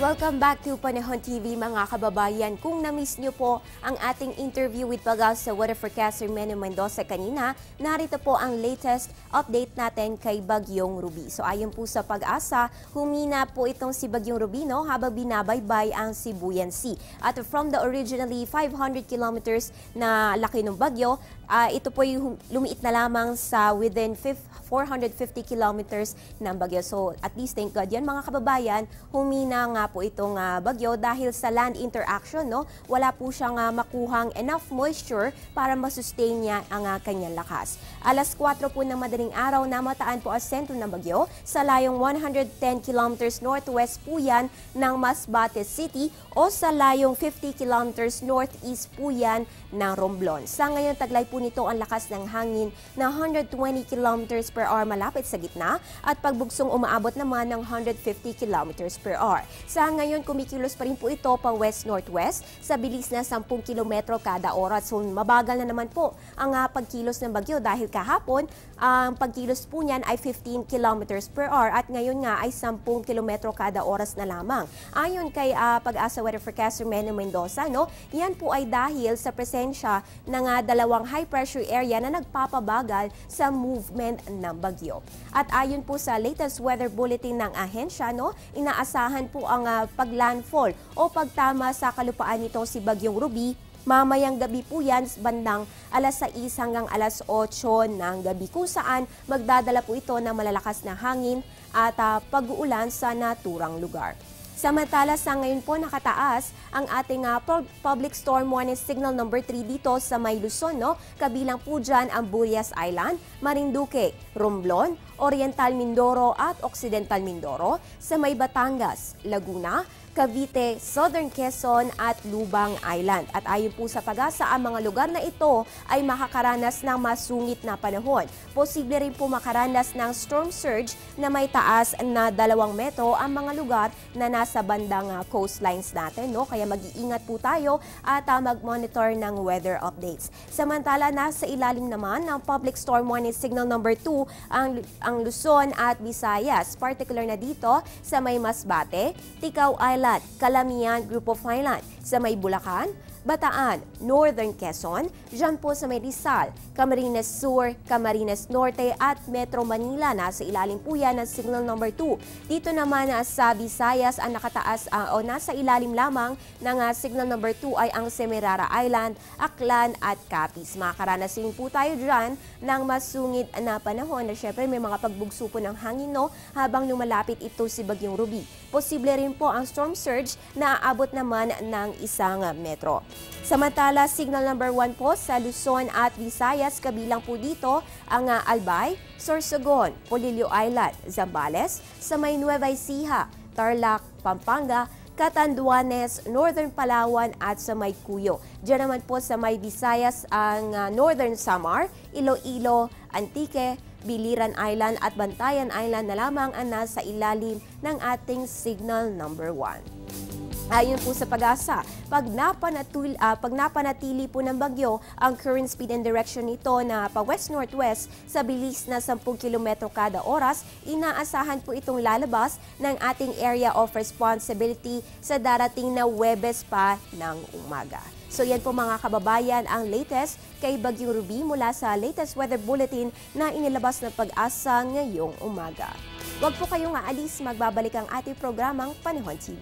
Welcome back to Panahon TV mga kababayan. Kung na-miss nyo po ang ating interview with Pag-asa weather forecaster Mene Mendoza kanina, narito po ang latest update natin kay Bagyong Ruby. So ayon po sa Pag-asa, humina po itong si Bagyong Ruby habang binabaybay ang Sibuyan Sea. At from the originally 500 kilometers na laki ng bagyo, ito po yung lumiit na lamang sa within 450 kilometers ng bagyo. So at least thank God yan mga kababayan, humina nga po itong bagyo dahil sa land interaction, wala po siyang makuhang enough moisture para masustain niya ang kanyang lakas. Alas 4 po ng madaling araw, namataan po ang sentro ng bagyo sa layong 110 kilometers northwest po yan ng Masbate City o sa layong 50 kilometers northeast po yan ng Romblon. Sa ngayon, taglay po nito ang lakas ng hangin na 120 kilometers per hour malapit sa gitna at pagbugsong umaabot naman ng 150 kilometers per hour. Sa ngayon, kumikilos pa rin po ito pa west-northwest sa bilis na 10 kilometro kada oras. So mabagal na naman po ang pagkilos ng bagyo dahil kahapon, ang pagkilos po niyan ay 15 kilometers per hour at ngayon nga ay 10 kilometro kada oras na lamang. Ayon kay Pag-asa weather forecaster Mene Mendoza, yan po ay dahil sa presensya ng dalawang high pressure area na nagpapabagal sa movement ng bagyo. At ayon po sa latest weather bulletin ng ahensya, inaasahan po ang paglandfall o pagtama sa kalupaan nito si Bagyong Ruby. Mamayang gabi po yan, bandang alas 6 hanggang alas 8 ng gabi, kung saan magdadala po ito ng malalakas na hangin at pag-uulan sa naturang lugar. Samantala sa ngayon po nakataas ang ating public storm warning signal number 3 dito sa May Luzon, kabilang po dyan ang Burias Island, Marinduque, Romblon, Oriental Mindoro at Occidental Mindoro, sa May Batangas, Laguna, Cavite, Southern Quezon at Lubang Island. At ayon po sa Pag-asa, ang mga lugar na ito ay makakaranas ng masungit na panahon. Posible rin po makaranas ng storm surge na may taas na 2 metro ang mga lugar na nasa bandang coastlines natin. Kaya mag-iingat po tayo at mag-monitor ng weather updates. Samantala, nasa ilalim naman ng public storm warning signal number 2 ang Luzon at Visayas, particular na dito sa may Masbate, Ticao Island, Calamian Group of Island, sa may Bulacan, Bataan, Northern Quezon, dyan po sa may Rizal, Camarines Sur, Camarines Norte at Metro Manila. Nasa ilalim po yan ng signal number 2. Dito naman sa Visayas, ang nakataas o nasa ilalim lamang ng signal number 2 ay ang Semirara Island, Aklan at Capiz. Makakaranasin po tayo dyan ng masungit na panahon na syempre may mga pagbugso po ng hangin habang lumalapit ito si Bagyong Ruby. Posible rin po ang storm surge na aabot naman ng 1 metro. Samantala, signal number 1 po sa Luzon at Visayas, kabilang po dito ang Albay, Sorsogon, Polillo Island, Zambales, sa may Nueva Ecija, Tarlac, Pampanga, Catanduanes, Northern Palawan at sa may Cuyo. Diyan naman po sa may Visayas ang Northern Samar, Iloilo, Antique, Biliran Island at Bantayan Island na lamang ang nasa ilalim ng ating signal number 1. Ayon po sa Pag-asa, pag napanatili po ng bagyo ang current speed and direction nito na pa west-northwest sa bilis na 10 km kada oras, inaasahan po itong lalabas ng ating area of responsibility sa darating na Huwebes pa ng umaga. So yan po mga kababayan ang latest kay Bagyong Ruby mula sa latest weather bulletin na inilabas ng Pag-asa ngayong umaga. Huwag po kayong aalis, magbabalik ang ating programang Panahon TV.